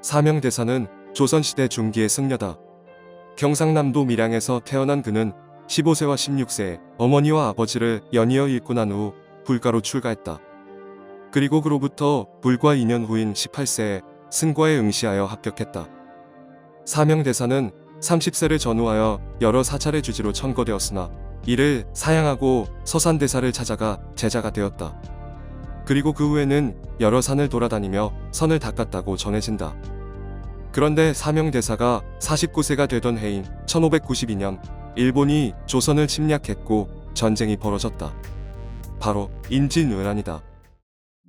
사명대사는 조선시대 중기의 승려다. 경상남도 밀양에서 태어난 그는 15세와 16세에 어머니와 아버지를 연이어 잃고 난 후 불가로 출가했다. 그리고 그로부터 불과 2년 후인 18세에 승과에 응시하여 합격했다. 사명대사는 30세를 전후하여 여러 사찰의 주지로 천거되었으나 이를 사양하고 서산대사를 찾아가 제자가 되었다. 그리고 그 후에는 여러 산을 돌아다니며 선을 닦았다고 전해진다. 그런데 사명대사가 49세가 되던 해인 1592년 일본이 조선을 침략했고 전쟁이 벌어졌다. 바로 임진왜란이다.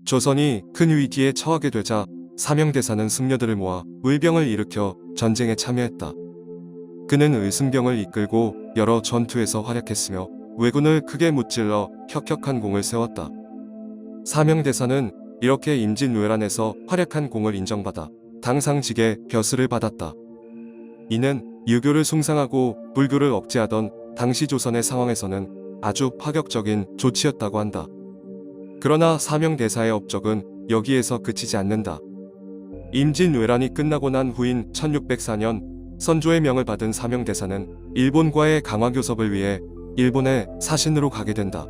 조선이 큰 위기에 처하게 되자 사명대사는 승려들을 모아 의병을 일으켜 전쟁에 참여했다. 그는 의승병을 이끌고 여러 전투에서 활약했으며 왜군을 크게 무찔러 혁혁한 공을 세웠다. 사명대사는 이렇게 임진왜란에서 활약한 공을 인정받아 당상직의 벼슬을 받았다. 이는 유교를 숭상하고 불교를 억제하던 당시 조선의 상황에서는 아주 파격적인 조치였다고 한다. 그러나 사명대사의 업적은 여기에서 그치지 않는다. 임진왜란이 끝나고 난 후인 1604년 선조의 명을 받은 사명대사는 일본과의 강화교섭을 위해 일본에 사신으로 가게 된다.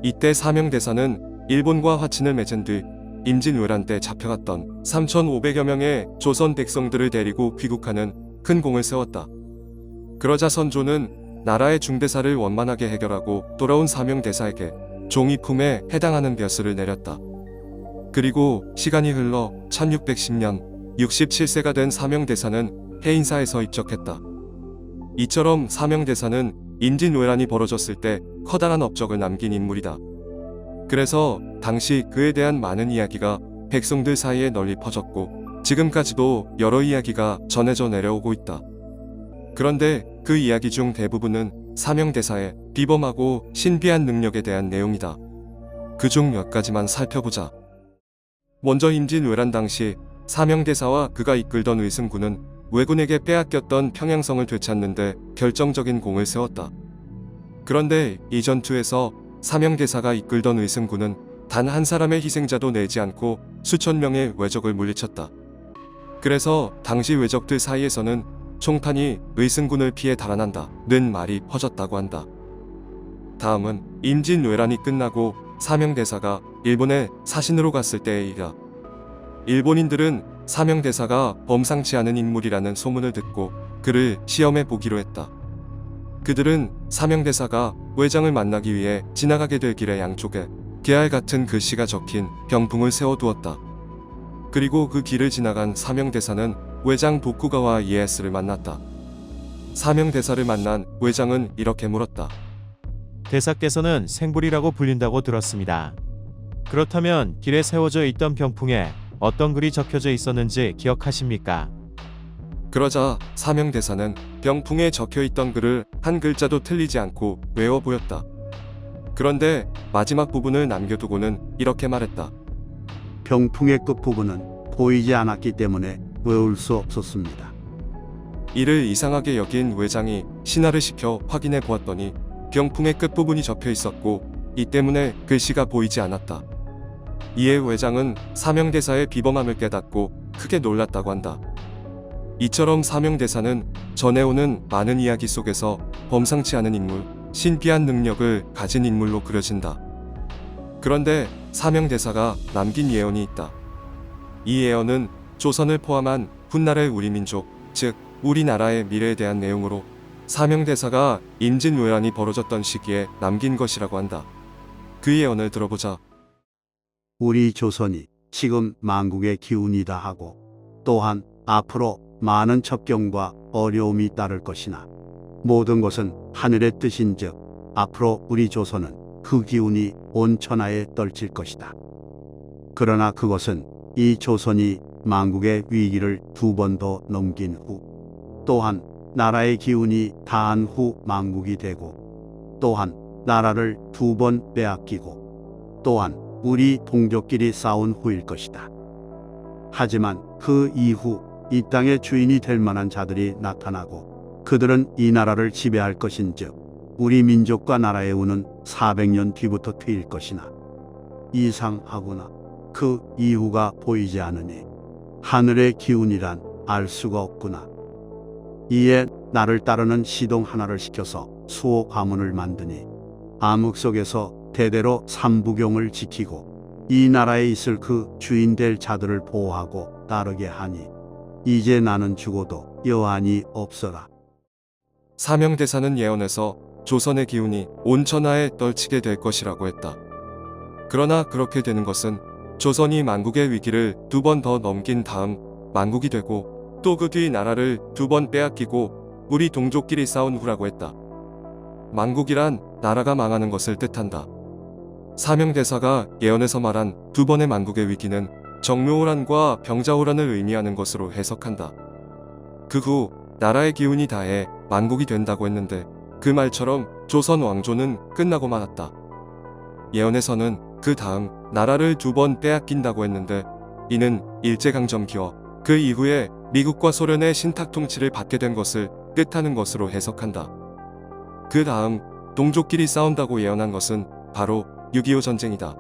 이때 사명대사는 일본과 화친을 맺은 뒤 임진왜란 때 잡혀갔던 3,500여 명의 조선 백성들을 데리고 귀국하는 큰 공을 세웠다. 그러자 선조는 나라의 중대사를 원만하게 해결하고 돌아온 사명대사에게 종이품에 해당하는 벼슬을 내렸다. 그리고 시간이 흘러 1610년 67세가 된 사명대사는 해인사에서 입적했다. 이처럼 사명대사는 임진왜란이 벌어졌을 때 커다란 업적을 남긴 인물이다. 그래서 당시 그에 대한 많은 이야기가 백성들 사이에 널리 퍼졌고 지금까지도 여러 이야기가 전해져 내려오고 있다. 그런데 그 이야기 중 대부분은 사명대사의 비범하고 신비한 능력에 대한 내용이다. 그중 몇 가지만 살펴보자. 먼저 임진왜란 당시 사명대사와 그가 이끌던 의승군은 왜군에게 빼앗겼던 평양성을 되찾는데 결정적인 공을 세웠다. 그런데 이 전투에서 사명대사가 이끌던 의승군은 단 한 사람의 희생자도 내지 않고 수천 명의 왜적을 물리쳤다. 그래서 당시 왜적들 사이에서는 총탄이 의승군을 피해 달아난다는 말이 퍼졌다고 한다. 다음은 임진왜란이 끝나고 사명대사가 일본에 사신으로 갔을 때의 일이다. 일본인들은 사명대사가 범상치 않은 인물이라는 소문을 듣고 그를 시험해 보기로 했다. 그들은 사명대사가 외장을 만나기 위해 지나가게 될 길의 양쪽에 계알 같은 글씨가 적힌 병풍을 세워두었다. 그리고 그 길을 지나간 사명대사는 외장 도쿠가와 이에야스를 만났다. 사명대사를 만난 외장은 이렇게 물었다. 대사께서는 생불이라고 불린다고 들었습니다. 그렇다면 길에 세워져 있던 병풍에 어떤 글이 적혀져 있었는지 기억하십니까? 그러자 사명대사는 병풍에 적혀있던 글을 한 글자도 틀리지 않고 외워 보였다. 그런데 마지막 부분을 남겨두고는 이렇게 말했다. 병풍의 끝부분은 보이지 않았기 때문에 외울 수 없었습니다. 이를 이상하게 여긴 외장이 신하를 시켜 확인해 보았더니 병풍의 끝부분이 적혀 있었고 이 때문에 글씨가 보이지 않았다. 이에 외장은 사명대사의 비범함을 깨닫고 크게 놀랐다고 한다. 이처럼 사명대사는 전해오는 많은 이야기 속에서 범상치 않은 인물, 신비한 능력을 가진 인물로 그려진다. 그런데 사명대사가 남긴 예언이 있다. 이 예언은 조선을 포함한 훗날의 우리 민족, 즉 우리나라의 미래에 대한 내용으로 사명대사가 임진왜란이 벌어졌던 시기에 남긴 것이라고 한다. 그 예언을 들어보자. 우리 조선이 지금 만국의 기운이다 하고 또한 앞으로 많은 첩경과 어려움이 따를 것이나 모든 것은 하늘의 뜻인즉 앞으로 우리 조선은 그 기운이 온 천하에 떨칠 것이다. 그러나 그것은 이 조선이 만국의 위기를 2번 더 넘긴 후 또한 나라의 기운이 다한 후 만국이 되고 또한 나라를 2번 빼앗기고 또한 우리 동족끼리 싸운 후일 것이다. 하지만 그 이후 이 땅의 주인이 될 만한 자들이 나타나고 그들은 이 나라를 지배할 것인즉 우리 민족과 나라의 운은 400년 뒤부터 트일 것이나 이상하구나 그 이후가 보이지 않으니 하늘의 기운이란 알 수가 없구나. 이에 나를 따르는 시동 하나를 시켜서 수호 가문을 만드니 암흑 속에서 대대로 삼부경을 지키고 이 나라에 있을 그 주인 될 자들을 보호하고 따르게 하니 이제 나는 죽어도 여한이 없어라. 사명대사는 예언에서 조선의 기운이 온 천하에 떨치게 될 것이라고 했다. 그러나 그렇게 되는 것은 조선이 만국의 위기를 2번 더 넘긴 다음 만국이 되고 또 그 뒤 나라를 2번 빼앗기고 우리 동족끼리 싸운 후라고 했다. 만국이란 나라가 망하는 것을 뜻한다. 사명대사가 예언에서 말한 2번의 만국의 위기는 정묘호란과 병자호란을 의미하는 것으로 해석한다. 그 후 나라의 기운이 다해 만국이 된다고 했는데 그 말처럼 조선 왕조는 끝나고 말았다. 예언에서는 그 다음 나라를 2번 빼앗긴다고 했는데 이는 일제강점기와 그 이후에 미국과 소련의 신탁 통치를 받게 된 것을 뜻하는 것으로 해석한다. 그 다음 동족끼리 싸운다고 예언한 것은 바로 6.25 전쟁이다.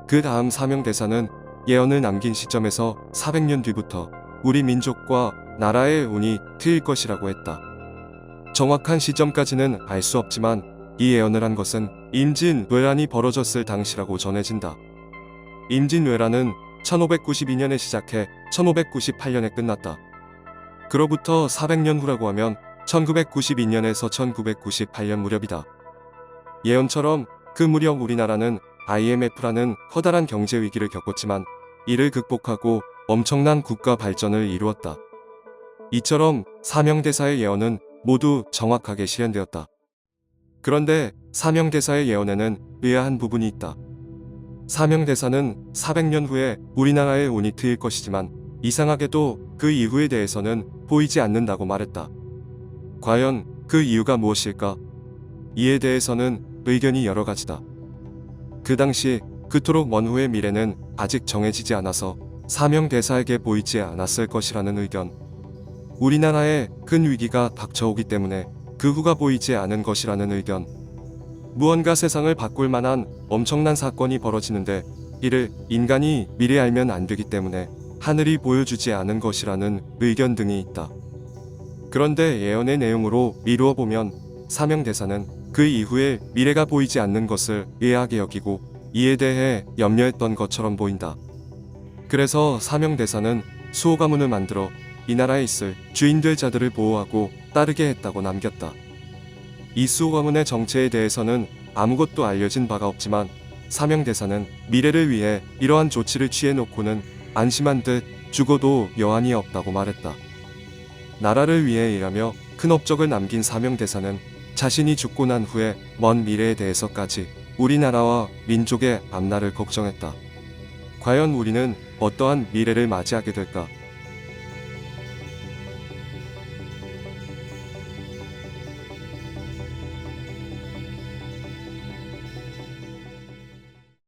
그 다음 사명대사는 예언을 남긴 시점에서 400년 뒤부터 우리 민족과 나라의 운이 트일 것이라고 했다. 정확한 시점까지는 알 수 없지만 이 예언을 한 것은 임진왜란이 벌어졌을 당시라고 전해진다. 임진왜란은 1592년에 시작해 1598년에 끝났다. 그로부터 400년 후라고 하면 1992년에서 1998년 무렵이다. 예언처럼 그 무렵 우리나라는 IMF라는 커다란 경제 위기를 겪었지만 이를 극복하고 엄청난 국가 발전을 이루었다. 이처럼 사명대사의 예언은 모두 정확하게 실현되었다. 그런데 사명대사의 예언에는 의아한 부분이 있다. 사명대사는 400년 후에 우리나라의 운이 트일 것이지만 이상하게도 그 이후에 대해서는 보이지 않는다고 말했다. 과연 그 이유가 무엇일까? 이에 대해서는 의견이 여러 가지다. 그 당시 그토록 먼 후의 미래는 아직 정해지지 않아서 사명대사에게 보이지 않았을 것이라는 의견. 우리나라에 큰 위기가 닥쳐오기 때문에 그 후가 보이지 않은 것이라는 의견. 무언가 세상을 바꿀 만한 엄청난 사건이 벌어지는데 이를 인간이 미리 알면 안 되기 때문에 하늘이 보여주지 않은 것이라는 의견 등이 있다. 그런데 예언의 내용으로 미루어 보면 사명대사는 그 이후에 미래가 보이지 않는 것을 의아하게 여기고 이에 대해 염려했던 것처럼 보인다. 그래서 사명대사는 수호 가문을 만들어 이 나라에 있을 주인 될 자들을 보호하고 따르게 했다고 남겼다. 이 수호 가문의 정체에 대해서는 아무것도 알려진 바가 없지만 사명대사는 미래를 위해 이러한 조치를 취해 놓고는 안심한 듯 죽어도 여한이 없다고 말했다. 나라를 위해 일하며 큰 업적을 남긴 사명대사는 자신이 죽고 난 후에 먼 미래에 대해서까지 우리나라와 민족의 앞날을 걱정했다. 과연 우리는 어떠한 미래를 맞이하게 될까?